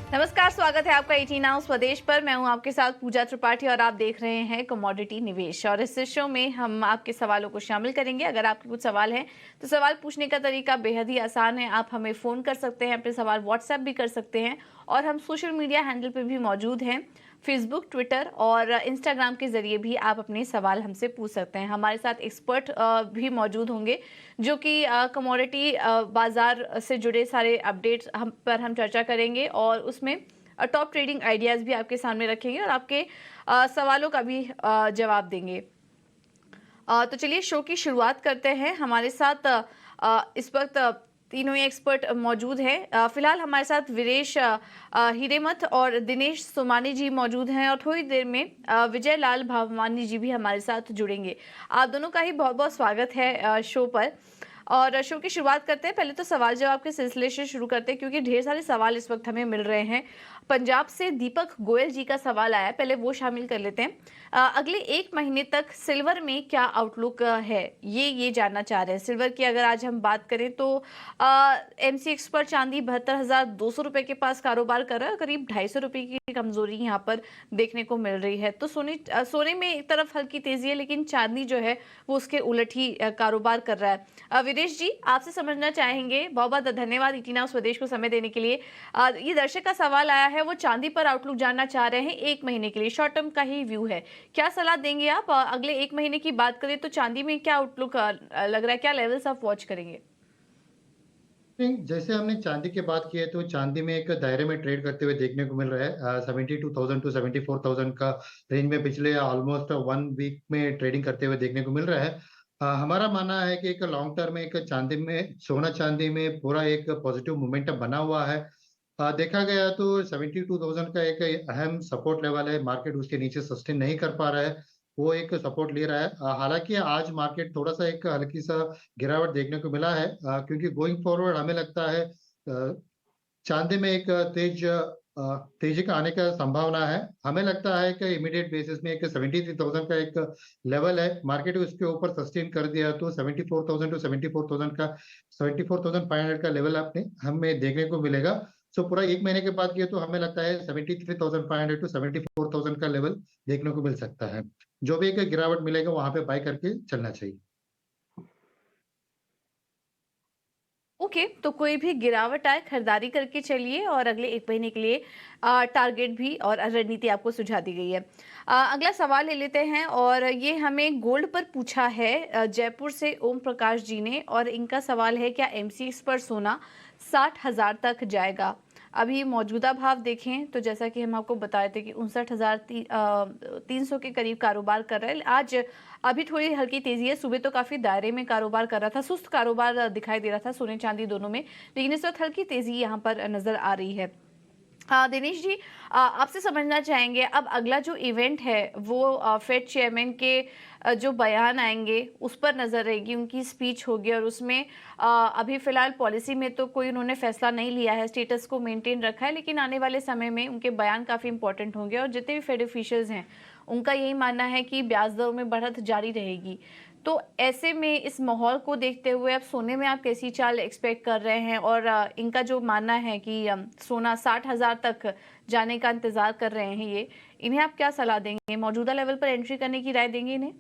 नमस्कार, स्वागत है आपका 18 नाउ स्वदेश पर। मैं हूं आपके साथ पूजा त्रिपाठी और आप देख रहे हैं कमोडिटी निवेश। और इस शो में हम आपके सवालों को शामिल करेंगे। अगर आपके कुछ सवाल हैं तो सवाल पूछने का तरीका बेहद ही आसान है। आप हमें फ़ोन कर सकते हैं, अपने सवाल व्हाट्सएप भी कर सकते हैं और हम सोशल मीडिया हैंडल पर भी मौजूद हैं। फेसबुक, ट्विटर और इंस्टाग्राम के जरिए भी आप अपने सवाल हमसे पूछ सकते हैं। हमारे साथ एक्सपर्ट भी मौजूद होंगे जो कि कमोडिटी बाजार से जुड़े सारे अपडेट्स हम चर्चा करेंगे और उसमें टॉप ट्रेडिंग आइडियाज़ भी आपके सामने रखेंगे और आपके सवालों का भी जवाब देंगे। तो चलिए शो की शुरुआत करते हैं। हमारे साथ इस वक्त तीनों ही एक्सपर्ट मौजूद हैं। फिलहाल हमारे साथ वीरेश हिरेमठ और दिनेश सोमानी जी मौजूद हैं और थोड़ी देर में विजय लाल भावमानी जी भी हमारे साथ जुड़ेंगे। आप दोनों का ही बहुत बहुत स्वागत है शो पर। और शो की शुरुआत करते हैं। पहले तो सवाल जवाब के सिलसिले से शुरू करते हैं क्योंकि ढेर सारे सवाल इस वक्त हमें मिल रहे हैं। पंजाब से दीपक गोयल जी का सवाल आया है, पहले वो शामिल कर लेते हैं। अगले 1 महीने तक सिल्वर में क्या आउटलुक है, ये जानना चाह रहे हैं। सिल्वर की अगर आज हम बात करें तो MCX पर चांदी 72,200 रुपए के पास कारोबार कर रहा है। करीब 250 रुपए की कमजोरी यहाँ पर देखने को मिल रही है। तो सोने में एक तरफ हल्की तेजी है लेकिन चांदी जो है वो उसके उलट ही कारोबार कर रहा है। विदेश जी, आपसे समझना चाहेंगे। बहुत बहुत धन्यवाद 18 नाउ स्वदेश को समय देने के लिए। ये दर्शक का सवाल आया है, वो चांदी पर आउटलुक जानना चाह रहे हैं। 1 महीने के लिए शॉर्ट टर्म का ही व्यू है, क्या सलाह देंगे आप? अगले 1 महीने की बात करें तो चांदी में क्या आउटलुक लग रहा है, क्या लेवल्स आप वॉच करेंगे? नहीं, जैसे हमने चांदी की बात की है तो चांदी में एक दायरे में ट्रेड करते हुए देखने को मिल रहा है। 72,000 टू 74,000 का रेंज में पिछले ऑलमोस्ट 1 वीक में ट्रेडिंग करते हुए देखने को मिल रहा है। हमारा मानना है कि एक लॉन्ग टर्म में एक चांदी में सोना चांदी में पूरा एक पॉजिटिव मोमेंटम बना हुआ है। देखा गया तो 72,000 का एक अहम सपोर्ट लेवल है। मार्केट उसके नीचे सस्टेन नहीं कर पा रहा है, वो एक सपोर्ट ले रहा है। हालांकि आज मार्केट थोड़ा सा एक हल्की सा गिरावट देखने को मिला है, क्योंकि गोइंग फॉरवर्ड हमें लगता है चांदी में एक तेजी का आने का संभावना है। हमें लगता है कि इमीडिएट बेसिस में एक 73,000 का एक लेवल है, मार्केट उसके ऊपर सस्टेन कर दिया तो 74,000 टू 74,000 का 74,500 का लेवल आपने हमें देखने को मिलेगा। सो पूरा 1 महीने के बाद किया तो हमें लगता है 73,500 टू 74,000 का लेवल देखने को मिल सकता है। जो भी एक गिरावट मिलेगा वहां पे बाय करके चलना चाहिए। ओके, तो कोई भी गिरावट आए खरीदारी करके चलिए और अगले 1 महीने के लिए टारगेट भी और रणनीति आपको सुझा दी गई है। अगला सवाल ले लेते हैं और ये हमें गोल्ड पर पूछा है जयपुर से ओम प्रकाश जी ने। और इनका सवाल है, क्या MCX पर सोना 60,000 तक जाएगा? अभी मौजूदा भाव देखें तो जैसा कि हम आपको बताए थे कि 59,300 के करीब कारोबार कर रहा है। आज अभी थोड़ी हल्की तेजी है, सुबह तो काफी दायरे में कारोबार कर रहा था, सुस्त कारोबार दिखाई दे रहा था सोने चांदी दोनों में, लेकिन इस वक्त हल्की तेजी यहाँ पर नजर आ रही है। दिनेश जी, आपसे समझना चाहेंगे अब अगला जो इवेंट है वो फेड चेयरमैन के जो बयान आएंगे उस पर नजर रहेगी, उनकी स्पीच होगी और उसमें अभी फिलहाल पॉलिसी में तो कोई उन्होंने फैसला नहीं लिया है, स्टेटस को मेंटेन रखा है, लेकिन आने वाले समय में उनके बयान काफी इंपॉर्टेंट होंगे और जितने भी फेड ऑफिशियल्स हैं उनका यही मानना है कि ब्याज दरों में बढ़त जारी रहेगी। तो ऐसे में इस माहौल को देखते हुए अब सोने में आप कैसी चाल एक्सपेक्ट कर रहे हैं? और इनका जो मानना है कि सोना 60,000 तक जाने का इंतजार कर रहे हैं, ये इन्हें आप क्या सलाह देंगे? मौजूदा लेवल पर एंट्री करने की राय देंगे इन्हें?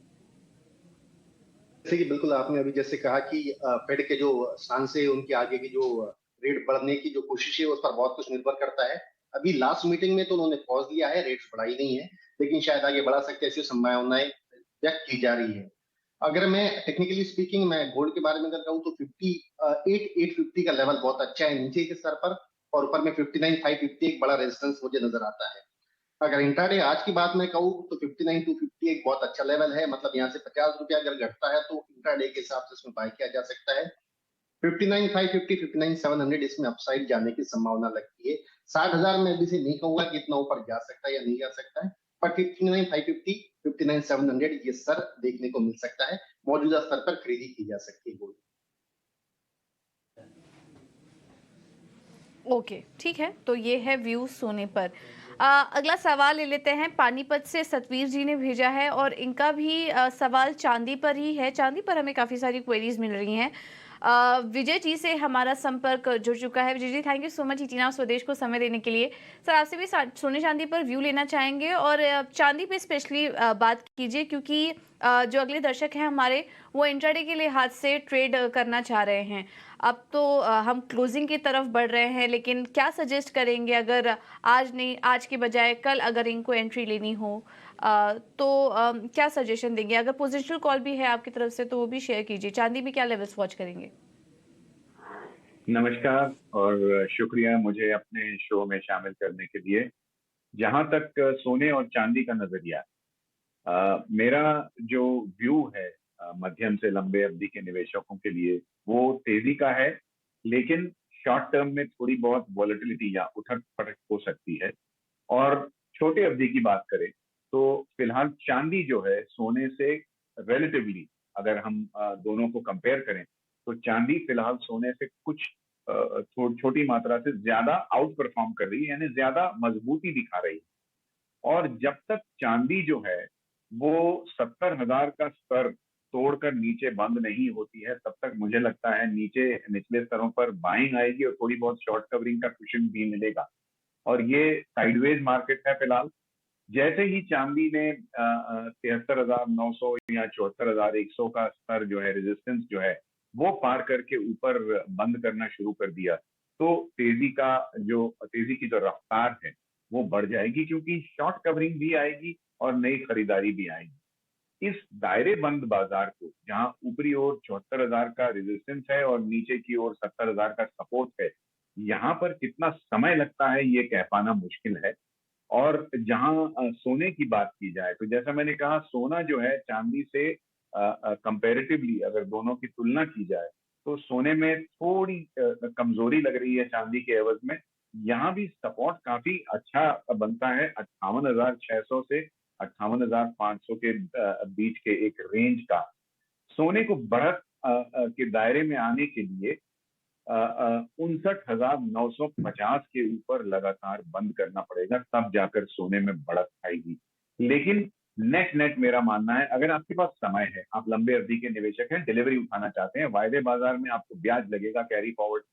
जैसे कि बिल्कुल आपने अभी जैसे कहा कि फेड के जो स्थान से उनके आगे की जो रेट बढ़ने की जो कोशिश है उस पर बहुत कुछ निर्भर करता है। अभी लास्ट मीटिंग में तो उन्होंने पॉज लिया है, रेट्स बढ़ाई नहीं है, लेकिन शायद आगे बढ़ा सकते हैं, ऐसी संभावनाएं व्यक्त की जा रही है। अगर मैं टेक्निकली स्पीकिंग मैं गोल्ड के बारे में अगर कहूँ तो 58,850 का लेवल बहुत अच्छा है नीचे के स्तर पर, और ऊपर में 59,550 एक बड़ा रेजिस्टेंस मुझे नजर आता है। अगर इंट्राडे आज की बात मैं कहूँ तो 59,250 एक बहुत अच्छा लेवल है, मतलब यहाँ से 50 रुपया अगर घटता है तो इंट्राडे के हिसाब से इसमें बाय किया जा सकता है। 59,550 59,700 इसमें अपसाइड जाने की संभावना लगती है। 60,000 में अभी से नहीं कहूंगा कि इतना ऊपर जा सकता है या नहीं जा सकता है, पर 59,550 59,700 ये स्तर देखने को मिल सकता है। मौजूदा स्तर पर खरीदी की जा सकती है गोल्ड। ओके, ठीक है, तो ये है व्यू सोने पर। अगला सवाल ले लेते हैं, पानीपत से सतवीर जी ने भेजा है और इनका भी सवाल चांदी पर ही है। चांदी पर हमें काफ़ी सारी क्वेरीज मिल रही हैं। विजय जी से हमारा संपर्क जुड़ चुका है। Vijay ji, thank you so much ET now Swadesh को समय देने के लिए। सर, आपसे भी सोने चांदी पर व्यू लेना चाहेंगे और चांदी पे स्पेशली बात कीजिए, क्योंकि जो अगले दर्शक हैं हमारे, वो इंट्राडे के लिहाज से ट्रेड करना चाह रहे हैं। अब तो हम क्लोजिंग की तरफ बढ़ रहे हैं, लेकिन क्या सजेस्ट करेंगे अगर आज नहीं, आज के बजाय कल अगर इनको एंट्री लेनी हो तो क्या सजेशन देंगे? अगर पोजिशनल कॉल भी है आपकी तरफ से तो वो भी शेयर कीजिए। चांदी में क्या लेवल्स वॉच करेंगे? नमस्कार और शुक्रिया मुझे अपने शो में शामिल करने के लिए। जहां तक सोने और चांदी का नजरिया, मेरा जो व्यू है मध्यम से लंबे अवधि के निवेशकों के लिए, वो तेजी का है, लेकिन शॉर्ट टर्म में थोड़ी बहुत वॉलेटिलिटी या उठक पटक हो सकती है। और छोटे अवधि की बात करें तो फिलहाल चांदी जो है सोने से रिलेटिवली, अगर हम दोनों को कंपेयर करें, तो चांदी फिलहाल सोने से कुछ छोटी मात्रा से ज्यादा आउट परफॉर्म कर रही है, यानी ज्यादा मजबूती दिखा रही है। और जब तक चांदी जो है वो 70,000 का स्तर तोड़कर नीचे बंद नहीं होती है, तब तक मुझे लगता है निचले स्तरों पर बाइंग आएगी और थोड़ी बहुत शॉर्ट कवरिंग का कुशन भी मिलेगा। और ये साइडवेज मार्केट है फिलहाल। जैसे ही चांदी ने 73,900 या 74,100 का स्तर जो है, रेजिस्टेंस जो है, वो पार करके ऊपर बंद करना शुरू कर दिया, तो तेजी की जो रफ्तार है वो बढ़ जाएगी, क्योंकि शॉर्ट कवरिंग भी आएगी और नई खरीदारी भी आएगी। इस दायरे बंद बाजार को, जहां ऊपरी ओर 74,000 का रेजिस्टेंस है और नीचे की ओर 70,000 का सपोर्ट है, यहाँ पर कितना समय लगता है ये कह पाना मुश्किल है। और जहां सोने की बात की जाए, तो जैसा मैंने कहा, सोना जो है चांदी से कंपैरेटिवली अगर दोनों की तुलना की जाए, तो सोने में थोड़ी कमजोरी लग रही है चांदी के एवज में। यहाँ भी सपोर्ट काफी अच्छा बनता है, 58,600 से 58,500 के बीच के एक रेंज का। सोने को बढ़त के दायरे में आने के लिए 59,950 के ऊपर लगातार बंद करना पड़ेगा, तब जाकर सोने में बढ़त आएगी। लेकिन नेट मेरा मानना है, अगर आपके पास समय है, आप लंबे अवधि के निवेशक हैं, डिलीवरी उठाना चाहते हैं, वायदे बाजार में आपको ब्याज लगेगा, कैरी फॉरवर्ड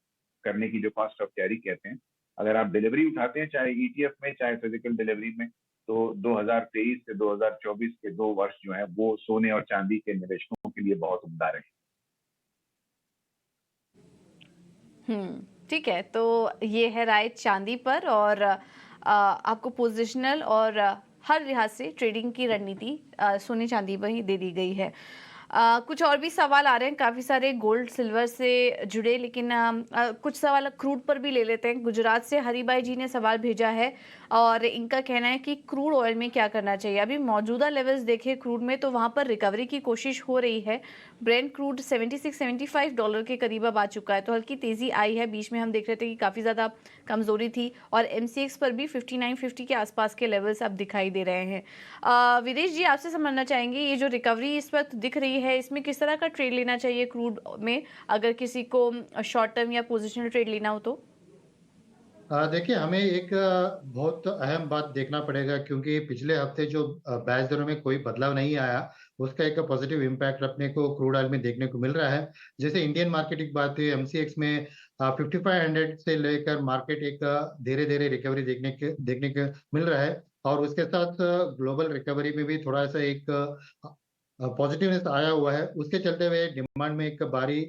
करने की जो कॉस्ट ऑफ कैरी कहते हैं, अगर आप डिलीवरी उठाते हैं, चाहे ईटीएफ में चाहे फिजिकल डिलीवरी में, तो 2023 से 2024 के 2 वर्ष जो है वो सोने और चांदी के निवेशकों के लिए बहुत उम्दा रहे। ठीक है, तो ये है राय चांदी पर, और आपको पोजिशनल और हर लिहाज से ट्रेडिंग की रणनीति सोने चांदी पर ही दे दी गई है। कुछ और भी सवाल आ रहे हैं काफ़ी सारे गोल्ड सिल्वर से जुड़े, लेकिन कुछ सवाल क्रूड पर भी ले लेते हैं। गुजरात से हरिभाई जी ने सवाल भेजा है और इनका कहना है कि क्रूड ऑयल में क्या करना चाहिए। अभी मौजूदा लेवल्स देखें क्रूड में, तो वहाँ पर रिकवरी की कोशिश हो रही है। ब्रेंट क्रूड $76-75 के करीब अब आ चुका है, तो हल्की तेज़ी आई है। बीच में हम देख रहे थे कि काफ़ी ज़्यादा कमज़ोरी थी, और MCX पर भी 5950 के आसपास के लेवल्स अब दिखाई दे रहे हैं। विदेश जी, आपसे समझना चाहेंगे, ये जो रिकवरी इस वक्त दिख रही है, इसमें किस तरह का ट्रेड लेना चाहिए क्रूड में, अगर किसी को शॉर्ट टर्म या पोजिशनल ट्रेड लेना हो तो? देखिए, हमें एक बहुत अहम बात देखना पड़ेगा, क्योंकि पिछले हफ्ते जो ब्याज दरों में कोई बदलाव नहीं आया, उसका एक पॉजिटिव इम्पैक्ट अपने को क्रूड ऑयल में देखने को मिल रहा है। जैसे इंडियन मार्केट की बात हुई, MCX में 5500 से लेकर मार्केट एक धीरे धीरे रिकवरी देखने के मिल रहा है, और उसके साथ ग्लोबल रिकवरी में भी थोड़ा सा एक पॉजिटिवनेस आया हुआ है। उसके चलते हुए डिमांड में एक भारी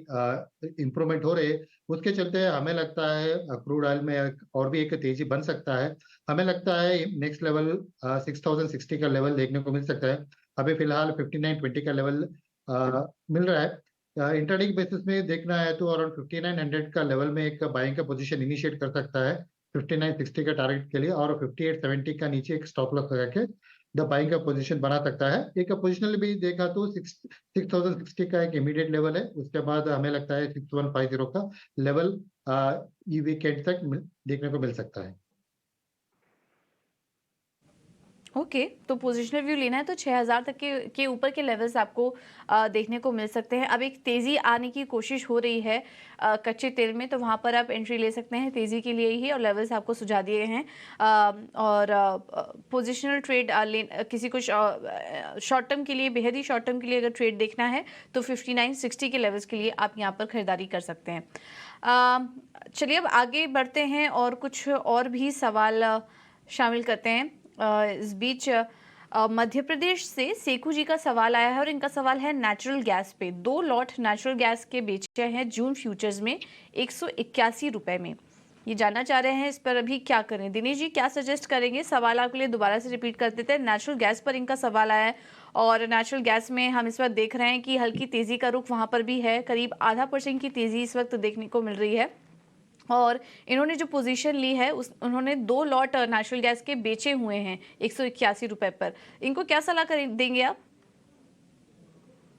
इम्प्रूवमेंट हो रही है। उसके चलते हमें लगता है क्रूड ऑयल में और भी एक तेजी बन सकता है। हमें लगता है नेक्स्ट लेवल 6060 का लेवल देखने को मिल सकता है। अभी फिलहाल 5920 का लेवल मिल रहा है। इंट्राडे बेसिस में देखना है तो अराउंड 5900 का लेवल में एक बाइंग का पोजीशन इनिशिएट कर सकता है 5960 का टारगेट के लिए, और 5870 का नीचे एक स्टॉप लॉस लगा के द बाइंग का पोजीशन बना सकता है। एक पोजिशनल भी देखा तो 6060 का एक इमीडिएट लेवल है। उसके बाद हमें लगता है 6150 का लेवल ई वीकेंड तक देखने को मिल सकता है। ओके, तो पोजिशनल व्यू लेना है तो 6000 तक के ऊपर के लेवल्स आपको देखने को मिल सकते हैं। अब एक तेज़ी आने की कोशिश हो रही है कच्चे तेल में, तो वहाँ पर आप एंट्री ले सकते हैं तेज़ी के लिए ही, और लेवल्स आपको सुझा दिए हैं। और पोजिशनल ट्रेड किसी को शॉर्ट टर्म के लिए, बेहद ही शॉर्ट टर्म के लिए अगर ट्रेड देखना है तो 5960 के लेवल्स के लिए आप यहाँ पर खरीदारी कर सकते हैं। चलिए अब आगे बढ़ते हैं और कुछ और भी सवाल शामिल करते हैं। इस बीच मध्य प्रदेश से सेखू जी का सवाल आया है और इनका सवाल है नेचुरल गैस पे। 2 लॉट नेचुरल गैस के बेचे हैं जून फ्यूचर्स में 181 रुपए में। ये जानना चाह रहे हैं इस पर अभी क्या करें। दिनेश जी क्या सजेस्ट करेंगे? सवाल आपके लिए दोबारा से रिपीट कर देते हैं। नेचुरल गैस पर इनका सवाल आया है और नेचुरल गैस में हम इस वक्त देख रहे हैं कि हल्की तेजी का रुख वहां पर भी है। करीब ½ % की तेजी इस वक्त देखने को मिल रही है और इन्होंने जो पोजीशन ली है उन्होंने 2 लॉट नेचुरल गैस के बेचे हुए हैं 181 रुपए पर। इनको क्या सलाह देंगे आप?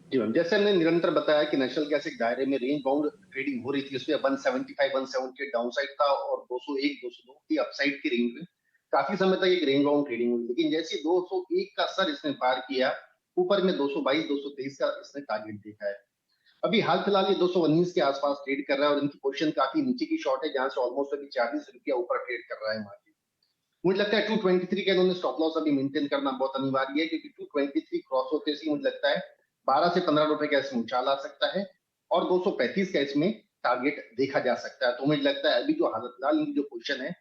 जी मैम, जैसे हमने निरंतर बताया कि नेशनल गैस एक दायरे में रेंज बाउंड ट्रेडिंग हो रही थी, उसमें 175 178 डाउन साइड था और 201 202 की अपसाइड की रेंज में काफी समय तक एक रेंज बाउंड ट्रेडिंग हुई। लेकिन जैसे 201 का सर इसने पार किया, ऊपर में 222 223 का इसने टारगेट देखा है। अभी हाल फिलहाल ये 219 के आसपास ट्रेड कर रहा है और इनकी पोजीशन काफी नीचे की शॉर्ट है, जहां से ऑलमोस्ट अभी 40 रुपया ऊपर ट्रेड कर रहा है मार्केट। मुझे लगता है 223 का इन्होंने स्टॉप लॉस अभी मेंटेन करना बहुत अनिवार्य है, क्योंकि 223 क्रॉस होते ही मुझे लगता है 12 से 15 रुपए का इसमें उछाल आ सकता है और 235 का इसमें टारगेट देखा जा सकता है। तो मुझे लगता है अभी जो हालत फिलहाल इनकी जो पोजीशन है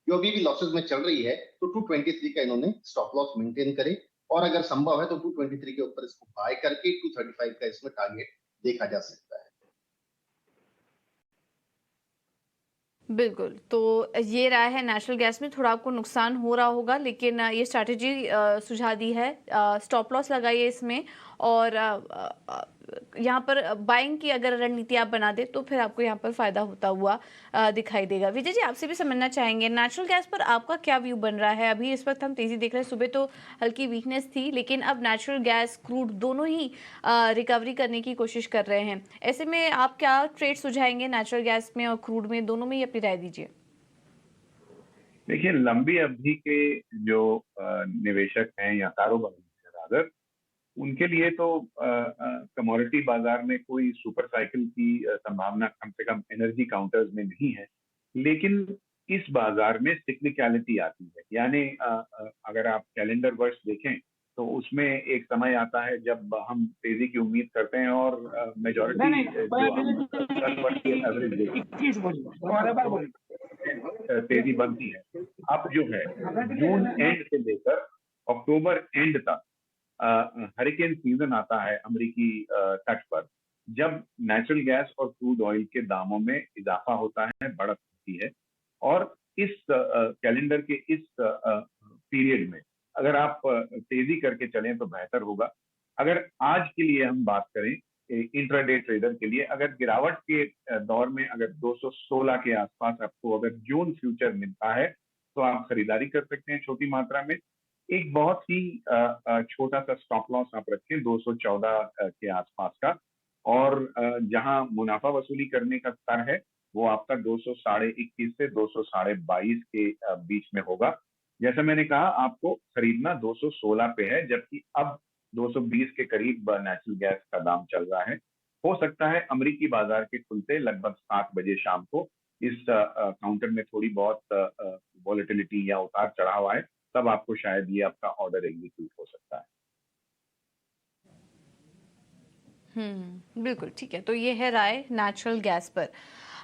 जो अभी भी लॉसेस में चल रही है, तो 223 का इन्होंने स्टॉप लॉस मेंटेन करे और अगर संभव है तो 223 के ऊपर इसको बाय करके 235 का इसमें टारगेट देखा जा सकता है। बिल्कुल, तो ये राय है नेचुरल गैस में। थोड़ा आपको नुकसान हो रहा होगा, लेकिन ये स्ट्रैटेजी सुझा दी है। स्टॉप लॉस लगाइए इसमें और यहाँ पर बाइंग की अगर रणनीति आप बना दे तो फिर आपको यहाँ पर फायदा होता हुआ दिखाई देगा। विजय जी आपसे भी समझना चाहेंगे नेचुरल गैस पर आपका क्या व्यू बन रहा है? अभी इस वक्त हम तेजी देख रहे हैं, सुबह तो हल्की वीकनेस थी, लेकिन अब नेचुरल गैस क्रूड दोनों ही रिकवरी करने की कोशिश कर रहे हैं। ऐसे में आप क्या ट्रेड सुझाएंगे नेचुरल गैस में और क्रूड में, दोनों में ही अपनी राय दीजिए। देखिए, लंबी अवधि के जो निवेशक हैं या कारोबारी हैं रादर, उनके लिए तो कमोडिटी बाजार में कोई सुपर साइकिल की संभावना कम से कम एनर्जी काउंटर्स में नहीं है। लेकिन इस बाजार में सिक्लिकलिटी आती है, यानी अगर आप कैलेंडर वर्ष देखें तो उसमें एक समय आता है जब हम तेजी की उम्मीद करते हैं और मेजॉरिटी जो हम 10 वर्ष के एवरेज देखते हैं तेजी बनती है। अब जो है जून एंड से लेकर अक्टूबर एंड तक हरिकेन सीजन आता है अमेरिकी तट पर, जब नेचुरल गैस और क्रूड ऑयल के दामों में इजाफा होता है, बढ़त होती है। और इस कैलेंडर के इस पीरियड में अगर आप तेजी करके चलें तो बेहतर होगा। अगर आज के लिए हम बात करें इंट्राडे ट्रेडर के लिए, अगर गिरावट के दौर में अगर 216 के आसपास आपको अगर जून फ्यूचर मिलता है तो आप खरीदारी कर सकते हैं छोटी मात्रा में। एक बहुत ही छोटा सा स्टॉप लॉस आप रखें 214 के आसपास का, और जहां मुनाफा वसूली करने का स्तर है वो आपका 221 से 222 के बीच में होगा। जैसा मैंने कहा, आपको खरीदना 216 पे है, जबकि अब 220 के करीब नेचुरल गैस का दाम चल रहा है। हो सकता है अमेरिकी बाजार के खुलते लगभग 7 बजे शाम को इस काउंटर में थोड़ी बहुत वॉलेटिलिटी या उतार चढ़ाव आए, तब आपको शायद ये आपका ऑर्डर एग्जीक्यूट हो सकता है। बिल्कुल ठीक है। तो ये है राय नेचुरल गैस पर।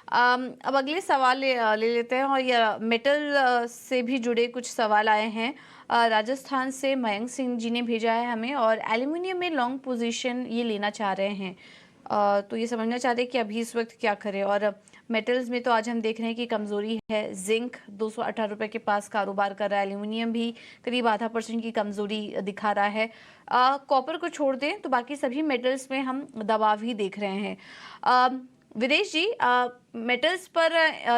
अब अगले सवाल ले लेते हैं और ये मेटल से भी जुड़े कुछ सवाल आए हैं। राजस्थान से मयंक सिंह जी ने भेजा है हमें और एल्युमिनियम में लॉन्ग पोजीशन ये लेना चाह रहे हैं। तो ये समझना चाहते हैं कि अभी इस वक्त क्या करें। और मेटल्स में तो आज हम देख रहे हैं कि कमज़ोरी है। जिंक 218 रुपये के पास कारोबार कर रहा है। एल्युमिनियम भी करीब ½ % की कमज़ोरी दिखा रहा है। कॉपर को छोड़ दें तो बाकी सभी मेटल्स में हम दबाव ही देख रहे हैं। विदेश जी मेटल्स पर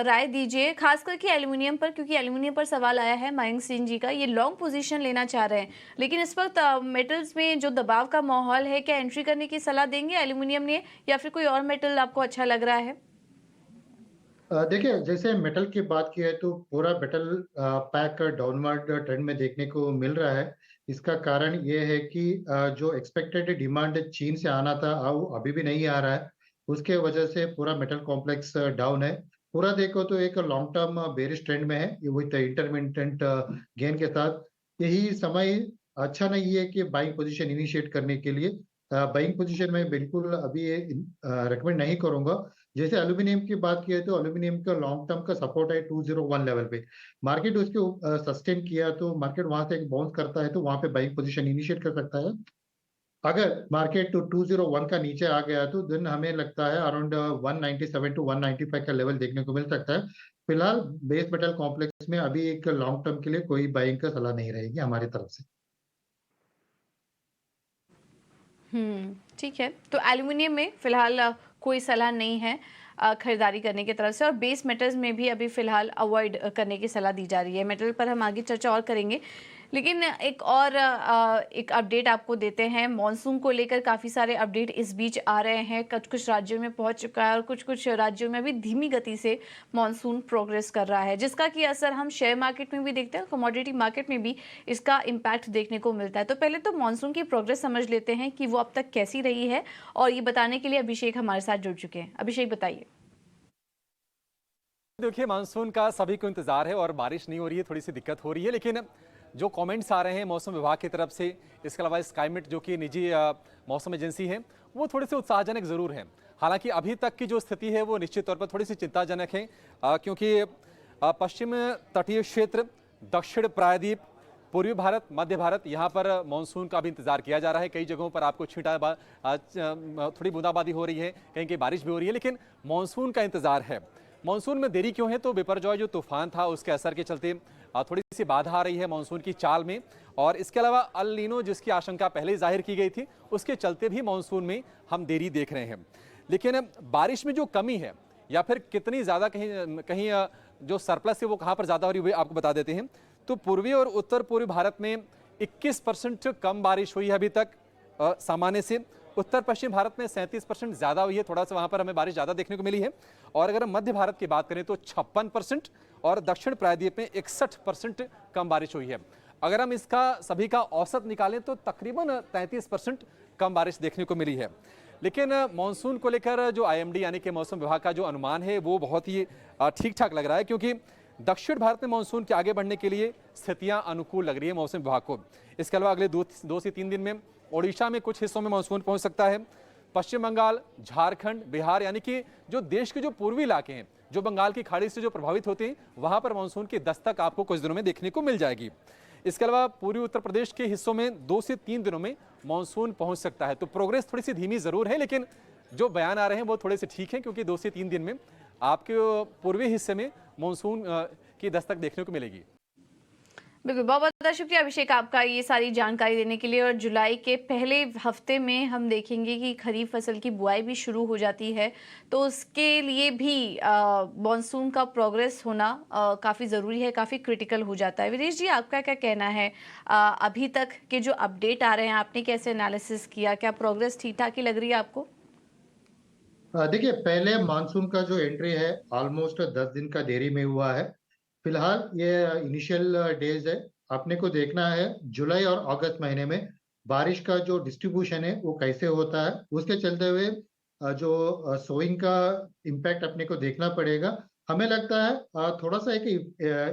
राय दीजिए, खास करके एल्युमिनियम पर, क्योंकि एल्युमिनियम पर सवाल आया है मयंक सिंह जी का। ये लॉन्ग पोजीशन लेना चाह रहे हैं, लेकिन इस वक्त मेटल्स में जो दबाव का माहौल है, क्या एंट्री करने की सलाह देंगे एल्युमिनियम ने या फिर कोई और मेटल आपको अच्छा लग रहा है? देखिए, जैसे मेटल की बात की है तो पूरा मेटल पैक डाउनवर्ड ट्रेंड में देखने को मिल रहा है। इसका कारण ये है कि जो एक्सपेक्टेड डिमांड चीन से आना था वो अभी भी नहीं आ रहा है। उसके वजह से पूरा मेटल कॉम्प्लेक्स डाउन है। पूरा देखो तो एक लॉन्ग टर्म बेरिश ट्रेंड में है विथ इंटरमिटेंट गेन के साथ। यही समय अच्छा नहीं है कि बाइंग पोजीशन इनिशिएट करने के लिए। बाइंग पोजीशन में बिल्कुल अभी रिकमेंड नहीं करूंगा। जैसे एल्यूमिनियम की बात की है तो एल्यूमिनियम का लॉन्ग टर्म का सपोर्ट है 201 लेवल पे। मार्केट उसके सस्टेन किया तो मार्केट वहां से एक बाउंस करता है तो वहां पे बाइंग पोजीशन इनिशिएट कर सकता है। अगर मार्केट तो 201 का नीचे आ गया तो देन हमें लगता है अराउंड 197 टू 195 का लेवल देखने को मिल सकता है। फिलहाल बेस मेटल कॉम्प्लेक्स में अभी एक लॉन्ग टर्म के लिए कोई बाइंग का सलाह नहीं रहेगी हमारी तरफ से। ठीक है। तो एल्युमिनियम में फिलहाल कोई सलाह नहीं है खरीदारी करने की तरफ से, और बेस मेटल्स में भी अभी फिलहाल अवॉइड करने की सलाह दी जा रही है। मेटल पर हम आगे चर्चा और करेंगे, लेकिन एक और एक अपडेट आपको देते हैं। मॉनसून को लेकर काफ़ी सारे अपडेट इस बीच आ रहे हैं। कुछ कुछ राज्यों में पहुंच चुका है और कुछ कुछ राज्यों में अभी धीमी गति से मॉनसून प्रोग्रेस कर रहा है, जिसका कि असर हम शेयर मार्केट में भी देखते हैं, कमोडिटी मार्केट में भी इसका इम्पैक्ट देखने को मिलता है। तो पहले तो मॉनसून की प्रोग्रेस समझ लेते हैं कि वो अब तक कैसी रही है, और ये बताने के लिए अभिषेक हमारे साथ जुड़ चुके हैं। अभिषेक, बताइए। देखिए, मानसून का सभी को इंतजार है और बारिश नहीं हो रही है, थोड़ी सी दिक्कत हो रही है, लेकिन जो कमेंट्स आ रहे हैं मौसम विभाग की तरफ से, इसके अलावा स्काईमेट जो कि निजी मौसम एजेंसी है, वो थोड़े से उत्साहजनक जरूर हैं। हालांकि अभी तक की जो स्थिति है वो निश्चित तौर पर थोड़ी सी चिंताजनक है, क्योंकि पश्चिम तटीय क्षेत्र, दक्षिण प्रायद्वीप, पूर्वी भारत, मध्य भारत, यहाँ पर मानसून का भी इंतजार किया जा रहा है। कई जगहों पर आपको थोड़ी बूंदाबांदी हो रही है, कहीं कहीं बारिश भी हो रही है, लेकिन मानसून का इंतजार है। मानसून में देरी क्यों है? तो बिपरजॉय जो तूफान था उसके असर के चलते थोड़ी सी बाधा आ रही है मानसून की चाल में, और इसके अलावा अल नीनो जिसकी आशंका पहले ही जाहिर की गई थी, उसके चलते भी मानसून में हम देरी देख रहे हैं। लेकिन बारिश में जो कमी है या फिर कितनी ज़्यादा कहीं कहीं जो सरप्लस है वो कहाँ पर ज़्यादा हो रही है आपको बता देते हैं। तो पूर्वी और उत्तर पूर्वी भारत में 21% कम बारिश हुई है अभी तक सामान्य से। उत्तर पश्चिम भारत में 37% ज़्यादा हुई है, थोड़ा सा वहाँ पर हमें बारिश ज़्यादा देखने को मिली है। और अगर हम मध्य भारत की बात करें तो 56% और दक्षिण प्रायद्वीप में 61% कम बारिश हुई है। अगर हम इसका सभी का औसत निकालें तो तकरीबन 33% कम बारिश देखने को मिली है। लेकिन मानसून को लेकर जो IMD यानी कि मौसम विभाग का जो अनुमान है वो बहुत ही ठीक ठाक लग रहा है, क्योंकि दक्षिण भारत में मानसून के आगे बढ़ने के लिए स्थितियां अनुकूल लग रही है मौसम विभाग को। इसके अलावा अगले 2 से 3 दिन में ओडिशा में कुछ हिस्सों में मानसून पहुंच सकता है। पश्चिम बंगाल, झारखंड, बिहार यानी कि जो देश के जो पूर्वी इलाके हैं, जो बंगाल की खाड़ी से जो प्रभावित होते हैं, वहां पर मानसून की दस्तक आपको कुछ दिनों में देखने को मिल जाएगी। इसके अलावा पूर्वी उत्तर प्रदेश के हिस्सों में 2 से 3 दिनों में मानसून पहुंच सकता है। तो प्रोग्रेस थोड़ी सी धीमी जरूर है, लेकिन जो बयान आ रहे हैं वो थोड़े से ठीक है, क्योंकि 2 से 3 दिन में आपके पूर्वी हिस्से में मानसून की दस्तक देखने को मिलेगी। बिल्कुल, बहुत बहुत शुक्रिया अभिषेक आपका ये सारी जानकारी देने के लिए। और जुलाई के पहले हफ्ते में हम देखेंगे कि खरीफ फसल की बुआई भी शुरू हो जाती है, तो उसके लिए भी मॉनसून का प्रोग्रेस होना काफ़ी ज़रूरी है, काफ़ी क्रिटिकल हो जाता है। विदेश जी, आपका क्या कहना है? अभी तक के जो अपडेट आ रहे हैं, आपने कैसे एनालिसिस किया? क्या प्रोग्रेस ठीक ठाक ही लग रही है आपको? देखिए, पहले मानसून का जो एंट्री है ऑलमोस्ट 10 दिन का देरी में हुआ है। फिलहाल ये इनिशियल डेज है। अपने को देखना है जुलाई और अगस्त महीने में बारिश का जो डिस्ट्रीब्यूशन है वो कैसे होता है। उसके चलते हुए जो सोइंग का इम्पैक्ट अपने को देखना पड़ेगा। हमें लगता है थोड़ा सा एक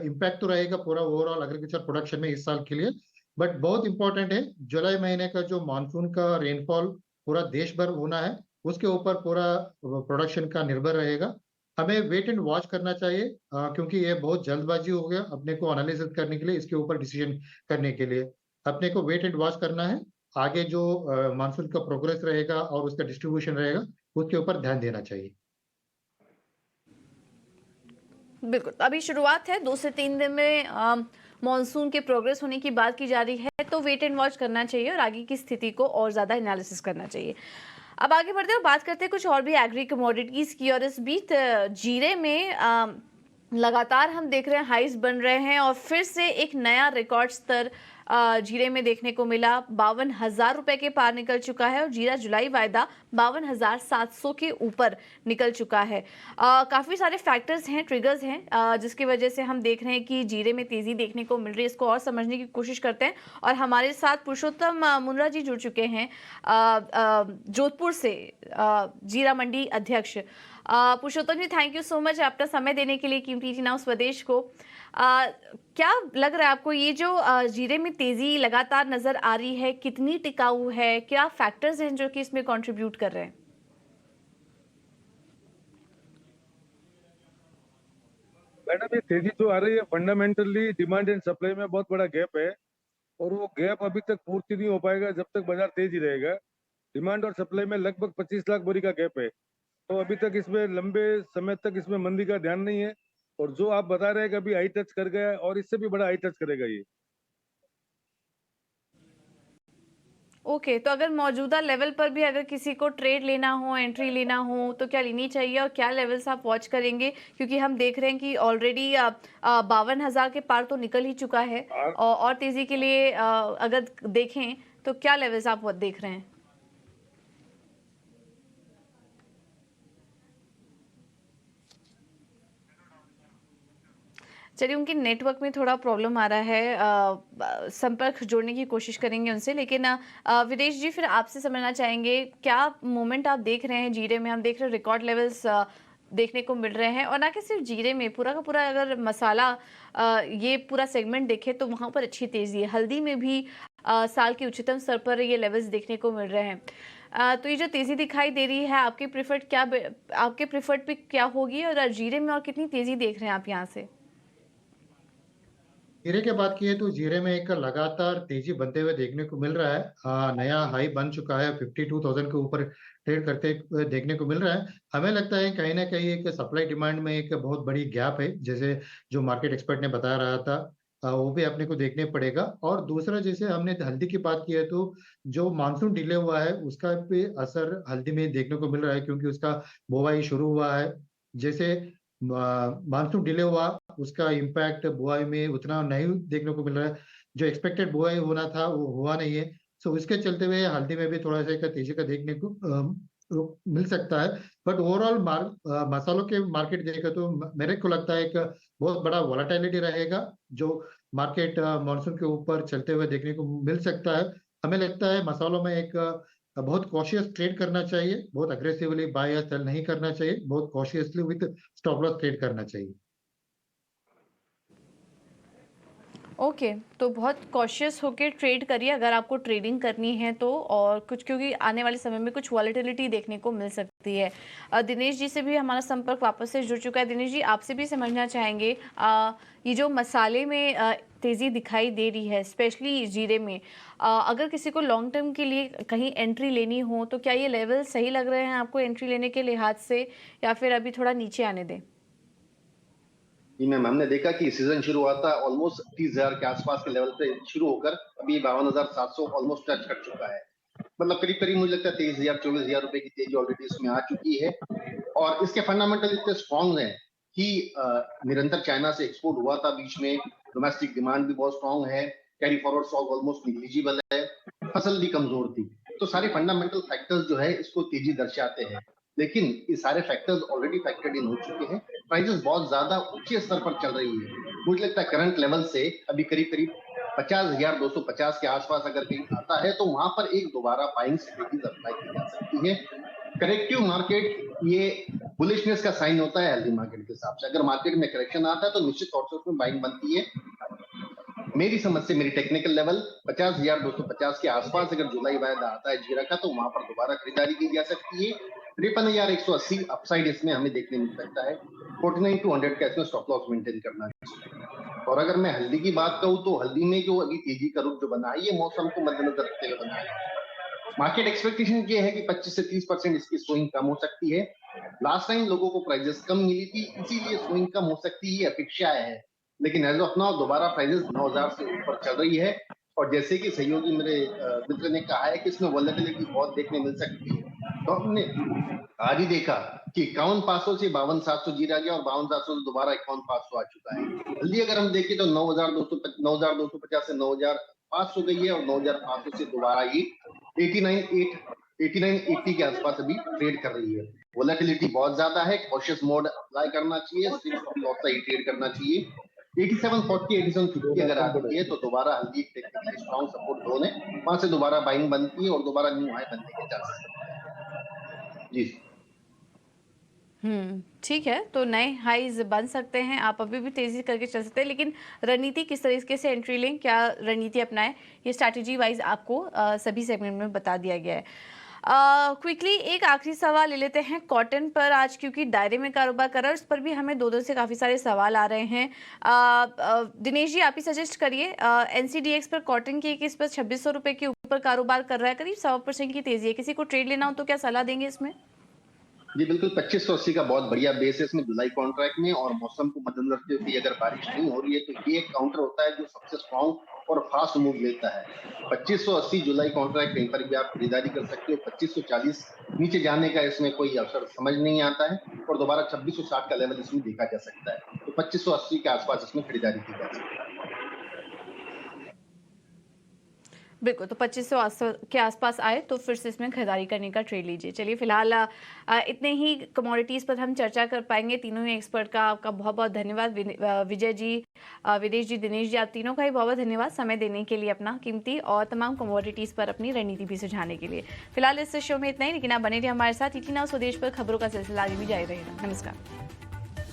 इम्पैक्ट तो रहेगा पूरा ओवरऑल एग्रीकल्चर प्रोडक्शन में इस साल के लिए, बट बहुत इंपॉर्टेंट है जुलाई महीने का जो मानसून का रेनफॉल पूरा देश भर होना है, उसके ऊपर पूरा प्रोडक्शन का निर्भर रहेगा। हमें वेट एंड वॉच करना चाहिए, क्योंकि ये बहुत जल्दबाजी हो गया अपने को एनालिसिस करने के लिए, इसके ऊपर डिसीजन करने के लिए अपने को वेट एंड वॉच करना है। आगे जो मानसून का प्रोग्रेस रहेगा और उसका डिस्ट्रीब्यूशन रहेगा उसके ऊपर ध्यान देना चाहिए। बिल्कुल, अभी शुरुआत है, 2 से 3 दिन में मॉनसून के प्रोग्रेस होने की बात की जा रही है, तो वेट एंड वॉच करना चाहिए और आगे की स्थिति को और ज़्यादा एनालिसिस करना चाहिए। अब आगे बढ़ते हैं, बात करते हैं कुछ और भी एग्री कमोडिटीज़ की। और इस बीच जीरे में लगातार हम देख रहे हैं हाइस बन रहे हैं और फिर से एक नया रिकॉर्ड स्तर जीरे में देखने को मिला 52,000 रुपए के पार निकल चुका है और जीरा जुलाई वायदा 52,700 के ऊपर निकल चुका है। काफ़ी सारे फैक्टर्स हैं, ट्रिगर्स हैं, जिसकी वजह से हम देख रहे हैं कि जीरे में तेज़ी देखने को मिल रही है। इसको और समझने की कोशिश करते हैं और हमारे साथ पुरुषोत्तम मुंद्रा जी जुड़ चुके हैं जोधपुर से, जीरा मंडी अध्यक्ष। पुरुषोत्तम जी, थैंक यू सो मच अपना समय देने के लिए कीमती ईटी नाउ स्वदेश को। क्या लग रहा है आपको ये जो जीरे में तेजी लगातार नजर आ रही है, कितनी टिकाऊ है? क्या फैक्टर्स हैं जो कि इसमें कंट्रीब्यूट कर रहे हैं? मैडम, ये तेजी जो आ रही है फंडामेंटली डिमांड एंड सप्लाई में बहुत बड़ा गैप है और वो गैप अभी तक पूर्ति नहीं हो पाएगा जब तक बाजार तेज ही रहेगा। डिमांड और सप्लाई में लगभग 25 लाख बोरी का गैप है, तो अभी तक इसमें लंबे समय तक इसमें मंदी का ध्यान नहीं है। और जो आप बता रहे हैं कि अभी हाई टच कर गया और इससे भी बड़ा हाई टच करेगा ये। ओके, तो अगर मौजूदा लेवल पर भी अगर किसी को ट्रेड लेना हो, एंट्री लेना हो, तो क्या लेनी चाहिए और क्या लेवल्स आप वॉच करेंगे? क्योंकि हम देख रहे हैं कि ऑलरेडी 52,000 के पार तो निकल ही चुका है और तेजी के लिए अगर देखें तो क्या लेवल्स आप देख रहे हैं? चलिए, उनके नेटवर्क में थोड़ा प्रॉब्लम आ रहा है, संपर्क जोड़ने की कोशिश करेंगे उनसे। लेकिन विदेश जी, फिर आपसे समझना चाहेंगे क्या मोमेंट आप देख रहे हैं जीरे में? हम देख रहे हैं रिकॉर्ड लेवल्स देखने को मिल रहे हैं और ना कि सिर्फ जीरे में, पूरा का पूरा अगर मसाला ये पूरा सेगमेंट देखे तो वहाँ पर अच्छी तेज़ी है। हल्दी में भी साल के उच्चतम स्तर पर ये लेवल्स देखने को मिल रहे हैं। तो ये जो तेज़ी दिखाई दे रही है, आपके प्रिफर्ड पे क्या होगी और जीरे में और कितनी तेज़ी देख रहे हैं आप यहाँ से? जीरे की बात की है तो जीरे में एक लगातार तेजी बनते हुए देखने को मिल रहा है। नया हाई बन चुका है, 52,000 के ऊपर ट्रेड करते हुए देखने को मिल रहा है। हमें लगता है कहीं ना कहीं एक सप्लाई डिमांड में एक बहुत बड़ी गैप है, जैसे जो मार्केट एक्सपर्ट ने बता रहा था, वो भी अपने को देखने पड़ेगा। और दूसरा, जैसे हमने हल्दी की बात की है तो जो मानसून डिले हुआ है उसका भी असर हल्दी में देखने को मिल रहा है, क्योंकि उसका बुआई शुरू हुआ है। जैसे मानसून डिले हुआ, उसका इम्पैक्ट बुआई में उतना नहीं देखने को मिल रहा है। जो एक्सपेक्टेड बुआई होना था वो हुआ नहीं है। सो इसके चलते हुए हल्दी में भी थोड़ा सा एक तेजी का देखने को मिल सकता है। बट ओवरऑल मसालों के मार्केट देखे तो मेरे को लगता है एक बहुत बड़ा वॉलेटिलिटी रहेगा, जो मार्केट मॉनसून के ऊपर चलते हुए देखने को मिल सकता है। हमें लगता है मसालों में एक बहुत कॉशियस ट्रेड करना चाहिए, बहुत अग्रेसिवली बाय या सेल नहीं करना चाहिए, बहुत cautiously with stop loss trade करना चाहिए। ओके, तो बहुत कॉशियस होकर ट्रेड करिए अगर आपको ट्रेडिंग करनी है तो, और कुछ क्योंकि आने वाले समय में कुछ वॉलेटिलिटी देखने को मिल सकती है। दिनेश जी से भी हमारा संपर्क वापस से जुड़ चुका है। दिनेश जी, आपसे भी समझना चाहेंगे ये जो मसाले में तेज़ी दिखाई दे रही है, स्पेशली जीरे में, अगर किसी को लॉन्ग टर्म के लिए कहीं एंट्री लेनी हो तो क्या ये लेवल सही लग रहे हैं आपको एंट्री लेने के लिहाज से, या फिर अभी थोड़ा नीचे आने दें? जी मैम, हमने देखा कि सीजन शुरू हुआ था ऑलमोस्ट 30,000 के आसपास के लेवल पे शुरू होकर अभी 52,700 ऑलमोस्ट टच कर चुका है। मतलब करीब करीब मुझे लगता है 23,000 24,000 रुपए की तेजी ऑलरेडी इसमें आ चुकी है। और इसके फंडामेंटल इतने स्ट्रॉन्ग हैं कि निरंतर चाइना से एक्सपोर्ट हुआ था बीच में, डोमेस्टिक डिमांड भी बहुत स्ट्रॉन्ग है, carry forward stock almost negligible है, फसल भी कमजोर थी। तो सारे फंडामेंटल फैक्टर्स जो है इसको तेजी दर्शाते हैं। लेकिन ये सारे फैक्टर्स ऑलरेडी फैक्टर्ड इन हो चुके हैं। प्राइसेस बहुत ज्यादा ऊंचे स्तर पर चल रही है। मुझे लगता है करंट लेवल से अभी करीब करीब 50,250 के आसपास अगर कहीं आता है तो वहां पर एक दोबारा बाइंग स्ट्रेटजी अप्लाई की जा सकती है। करेक्टिव मार्केट ये बुलिशनेस का साइन होता है हेल्दी मार्केट के हिसाब से। अगर मार्केट में करेक्शन आता है तो निश्चित तौर से उसमें बाइंग बनती है। मेरी समझ से मेरी टेक्निकल लेवल 50,250 के आसपास अगर जुलाई वायदा आता है जीरा का, तो वहां पर दोबारा खरीदारी की जा सकती है। 53,180 अपसाइड इसमें हमें देखने मिल सकता है। 49,200 का इसमें स्टॉप लॉस मेंटेन करना है। और अगर मैं हल्दी की बात कहूं तो हल्दी में जो अभी तेजी का रुख जो बना है ये मौसम को मद्देनजर रखते हुए बना है। मार्केट एक्सपेक्टेशन ये है कि 25 से 30% इसकी स्विंग कम हो सकती है। लास्ट टाइम लोगों को प्राइसेस कम मिली थी, इसीलिए स्विंग कम हो सकती है, अपेक्षा है। लेकिन एज ऑफ नाउ दोबारा प्राइसेस 9,000 से ऊपर चल रही है। और जैसे कि सहयोगी मेरे मित्र ने कहा है कि इसमें वोलेटिलिटी बहुत देखने मिल सकती है, तो हमने आज ही देखा कि 51,500 से 52,700 जीरा गया और 52,700 से दोबारा 51,500 आ चुका है। जल्दी अगर हम देखें तो 9,250 से 9,000 पास हो गई है और 9,500 से दोबारा ये 8980 के आसपास अभी ट्रेड कर रही है। वोलेटिलिटी बहुत ज्यादा है, कॉशियस मोड अप्लाई करना चाहिए, स्टॉप लॉस से ही ट्रेड करना चाहिए। 8740 8750 अगर आती है तो दोबारा हल्दी टेक्निकली स्ट्रॉन्ग सपोर्ट जोन है, वहां से दोबारा बाइंग बनती है और दोबारा न्यू हाई बनने के चांसेस है। जी ठीक है, तो नए हाईज बन सकते हैं, आप अभी भी तेजी करके चल सकते हैं, लेकिन रणनीति किस तरीके से एंट्री लें, क्या रणनीति अपनाएं, ये स्ट्रैटेजी वाइज आपको सभी सेगमेंट में बता दिया गया है। क्विकली एक आखिरी सवाल ले लेते हैं कॉटन पर आज, क्योंकि दायरे में कारोबार कर रहा है, उस पर भी हमें दो से काफ़ी सारे सवाल आ रहे हैं। दिनेश जी आप ही सजेस्ट करिए, NCDX पर कॉटन की इस पर 2600 रुपये के ऊपर कारोबार कर रहा है, करीब 100% की तेजी है, किसी को ट्रेड लेना हो तो क्या सलाह देंगे इसमें? जी बिल्कुल, 2580 का बहुत बढ़िया बेस है इसमें जुलाई कॉन्ट्रैक्ट में, और मौसम को मद्देनजर रखते हुए अगर बारिश नहीं हो रही है तो ये एक काउंटर होता है जो सबसे स्ट्रॉन्ग और फास्ट मूव लेता है। 2580 जुलाई कॉन्ट्रैक्ट कहीं पर भी आप खरीदारी कर सकते हो। 2540 नीचे जाने का इसमें कोई अवसर समझ नहीं आता है, और दोबारा 2660 का लेवल इसमें देखा जा सकता है, तो 2580 के आसपास इसमें खरीदारी की जा सकती है। बिल्कुल, तो 2500 के आसपास आए तो फिर से इसमें खरीदारी करने का ट्रेड लीजिए। चलिए फिलहाल इतने ही कमोडिटीज़ पर हम चर्चा कर पाएंगे। तीनों ही एक्सपर्ट का आपका बहुत बहुत धन्यवाद। विजय जी, विदेश जी, दिनेश जी, आप तीनों का ही बहुत बहुत धन्यवाद समय देने के लिए अपना कीमती, और तमाम कमोडिटीज़ पर अपनी रणनीति भी सुझाने के लिए। फिलहाल इस शो में इतना ही, लेकिन आप बने रहिए हमारे साथ। ET Now स्वदेश पर खबरों का सिलसिला आगे भी जारी रहेगा। नमस्कार।